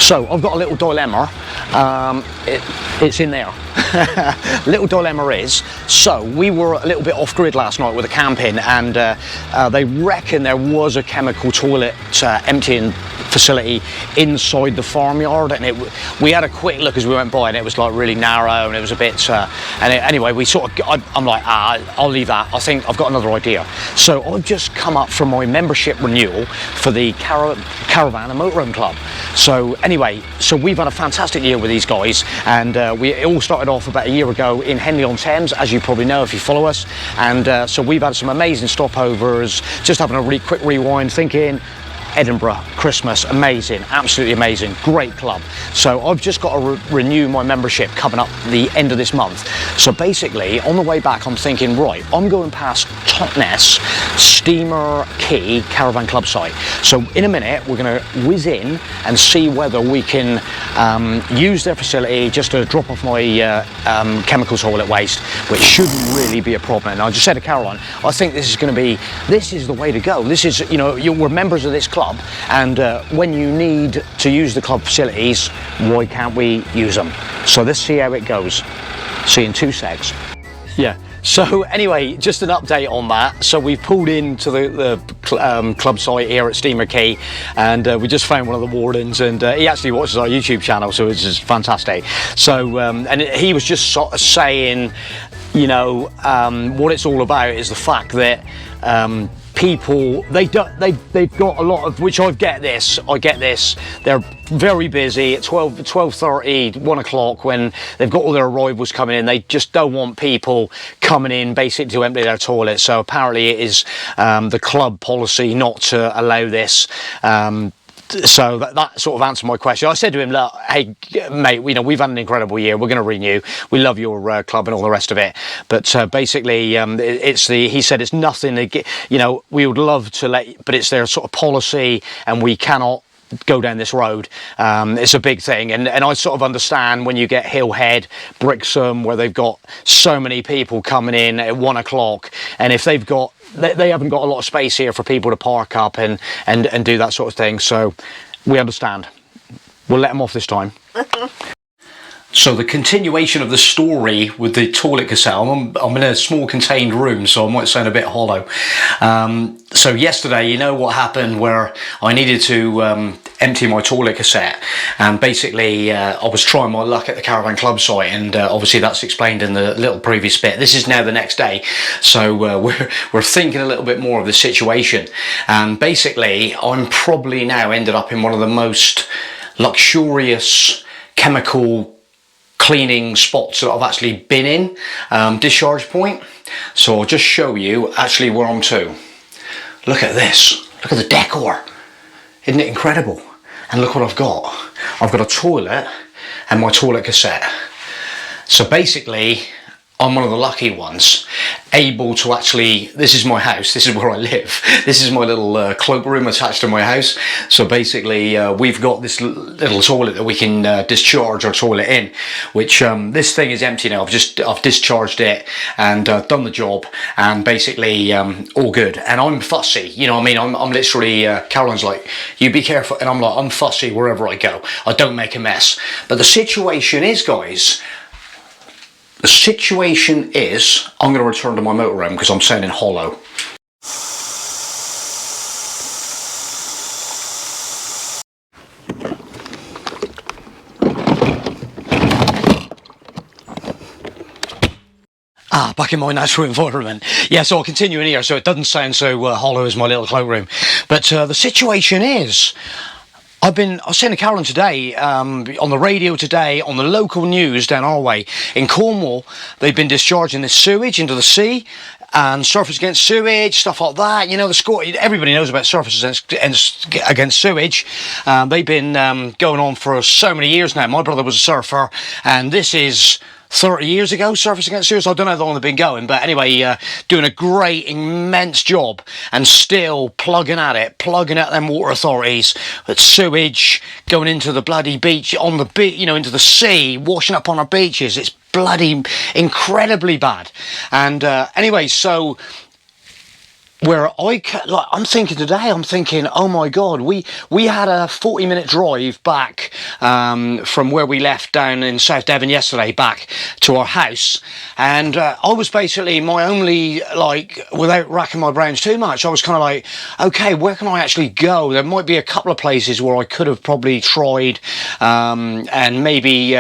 So I've got a little dilemma. It's in there. Little dilemma is, so we were a little bit off grid last night with the camping, and they reckon there was a chemical toilet emptying facility inside the farmyard, and we had a quick look as we went by, and it was like really narrow, and it was a bit anyway, we sort of, I'm like, I'll leave that. I think I've got another idea. So I've just come up from my membership renewal for the Caravan and Motorhome Club. So anyway, so we've had a fantastic year with these guys, and it all started off about a year ago in Henley-on-Thames, as you probably know if you follow us, and so we've had some amazing stopovers, just having a really quick rewind, thinking Edinburgh, Christmas, amazing, absolutely amazing, great club. So I've just got to renew my membership coming up the end of this month. So basically, on the way back, I'm thinking, right, I'm going past Totnes Steamer Quay Caravan Club site. So in a minute, we're going to whiz in and see whether we can use their facility just to drop off my chemical toilet waste, which shouldn't really be a problem. And I just said to Caroline, I think this is the way to go. This is, you know, we're members of this club, and when you need to use the club facilities, why can't we use them? So let's see how it goes. See you in 2 secs. Yeah, so anyway, just an update on that. So we've pulled into the club site here at Steamer Quay, and we just found one of the wardens, and he actually watches our YouTube channel, so it's just fantastic. So and he was just sort of saying, you know, what it's all about is the fact that people, they've got a lot of, which I get this, they're very busy at 12:30, 1 o'clock, when they've got all their arrivals coming in. They just don't want people coming in basically to empty their toilets. So apparently it is the club policy not to allow this. So that sort of answered my question. I said to him, look, hey mate, you know, we've had an incredible year, we're going to renew, we love your club and all the rest of it, but basically he said it's nothing to get, you know, we would love to but it's their sort of policy, and we cannot go down this road. It's a big thing, and I sort of understand when you get Hillhead, Brixham, where they've got so many people coming in at 1 o'clock, and if they've got, they haven't got a lot of space here for people to park up and do that sort of thing. So we understand. We'll let them off this time. So the continuation of the story with the toilet cassette, I'm in a small contained room, so I might sound a bit hollow. So yesterday, you know what happened, where I needed to empty my toilet cassette, and basically I was trying my luck at the Caravan Club site, and obviously that's explained in the little previous bit. This is now the next day, so we're thinking a little bit more of the situation, and basically I'm probably now ended up in one of the most luxurious chemical cleaning spots that I've actually been in, discharge point. So I'll just show you actually where I'm to. Look at this, look at the decor, isn't it incredible? And look what I've got. I've got a toilet and my toilet cassette. So basically, I'm one of the lucky ones, able to actually, this is my house, this is where I live, this is my little cloakroom attached to my house. So basically we've got this little toilet that we can discharge our toilet in, which this thing is empty now. I've discharged it and done the job, and basically all good. And I'm fussy, you know what I mean? I'm literally, Caroline's like, you be careful, and I'm like, I'm fussy wherever I go, I don't make a mess. But the situation is, guys, the situation is, I'm going to return to my motorhome because I'm sounding hollow. Back in my natural environment. Yeah, so I'll continue in here so it doesn't sound so hollow as my little cloakroom. But the situation is, I was saying to Caroline today, on the radio today, on the local news down our way, in Cornwall, they've been discharging this sewage into the sea, and surface against sewage, stuff like that. You know, everybody knows about surface against sewage. They've been going on for so many years now. My brother was a surfer, and this is 30 years ago, surface against sewage. I don't know how long they've been going, but anyway, doing a great, immense job, and still plugging at them water authorities, with sewage going into the bloody beach, on the beach, you know, into the sea, washing up on our beaches. It's bloody incredibly bad. And anyway, so where I'm thinking today, oh my God, we had a 40-minute drive back from where we left down in South Devon yesterday back to our house, and I was basically my only, like, without racking my brains too much, I was kind of like, okay, where can I actually go? There might be a couple of places where I could have probably tried and maybe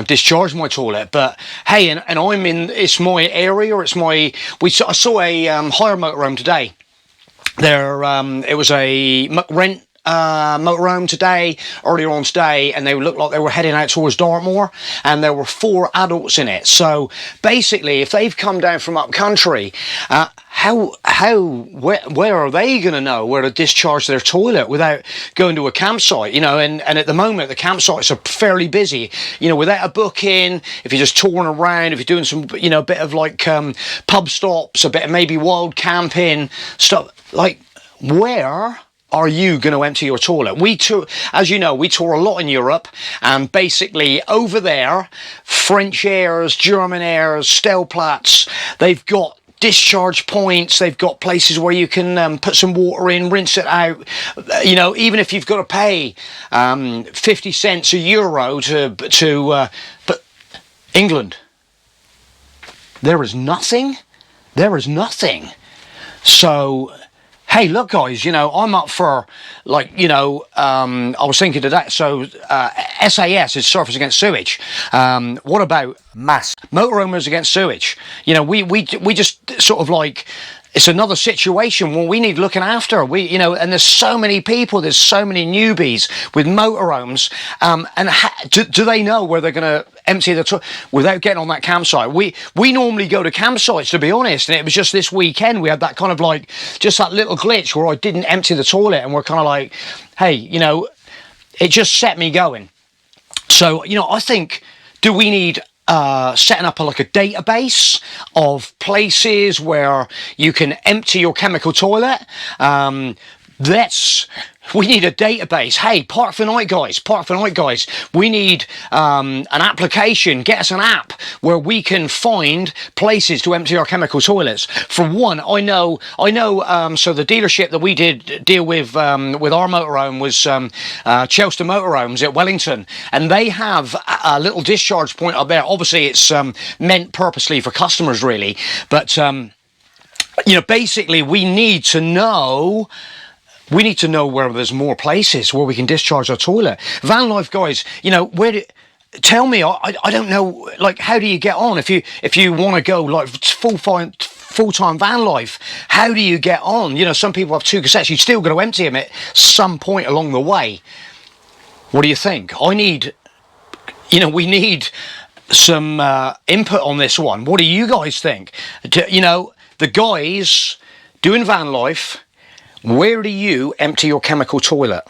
discharged my toilet, but hey, and I'm in, it's my area, I saw a hire motorhome today. It was a rent motorhome today, earlier on today, and they looked like they were heading out towards Dartmoor, and there were 4 adults in it. So basically, if they've come down from up country, where are they going to know where to discharge their toilet without going to a campsite? You know, and at the moment the campsites are fairly busy. You know, without a booking, if you're just touring around, if you're doing some, you know, a bit of like pub stops, a bit of maybe wild camping stuff, like, where are you going to empty your toilet? As you know, we tour a lot in Europe, and basically over there, French Airs, German Airs, Platz, they've got discharge points, they've got places where you can put some water in, rinse it out, you know, even if you've got to pay 50 cents, €1 but England, there is nothing. So hey, look, guys, you know, I'm up for, like, you know, I was thinking today, so SAS is Surfers Against Sewage. What about MASS, Motorhomers Against Sewage? You know, we just sort of like, it's another situation where we need looking after. You know, and there's so many people, there's so many newbies with motorhomes, and do they know where they're going to empty the toilet without getting on that campsite? We normally go to campsites, to be honest, and it was just this weekend we had that kind of like, just that little glitch where I didn't empty the toilet, and we're kind of like, hey, you know, it just set me going. So, you know, I think, do we need setting up like a database of places where you can empty your chemical toilet? We need a database. Hey, Park for Night guys, we need an application. Get us an app where we can find places to empty our chemical toilets. For one, I know. So the dealership that we did deal with our motorhome was Chelsea Motorhomes at Wellington, and they have a little discharge point up there. Obviously, it's meant purposely for customers, really. But you know, basically, we need to know where there's more places where we can discharge our toilet. Vanlife guys, you know, tell me, I don't know, like, how do you get on if you want to go like full-time van life? How do you get on? You know, some people have 2 cassettes. You still got to empty them at some point along the way. What do you think? We need some input on this one. What do you guys think? You know, the guys doing van life, where do you empty your chemical toilet?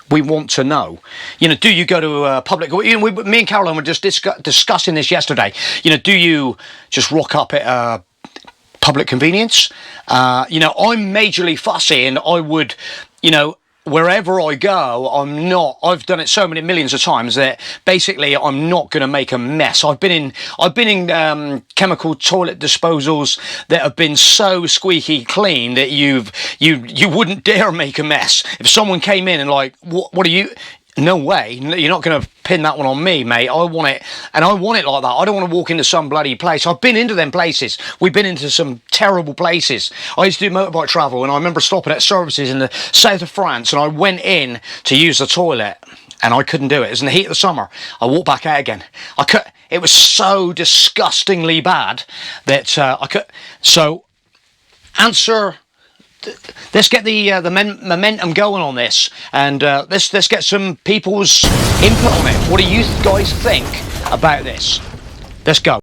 We want to know. You know, do you go to a public... You know, me and Caroline were just discussing this yesterday. You know, do you just rock up at a public convenience? You know, I'm majorly fussy, and I would, you know, wherever I go, I've done it so many millions of times that basically I'm not going to make a mess. I've been in chemical toilet disposals that have been so squeaky clean that you wouldn't dare make a mess. If someone came in and like, what are you... No way, you're not going to pin that one on me, mate. I want it, and I want it like that. I don't want to walk into some bloody place. I've been into them places. We've been into some terrible places. I used to do motorbike travel, and I remember stopping at services in the south of France, and I went in to use the toilet, and I couldn't do it. It was in the heat of the summer. I walked back out again. It was so disgustingly bad that I could... So, answer... Let's get the momentum going on this, and let's get some people's input on it. What do you guys think about this? Let's go.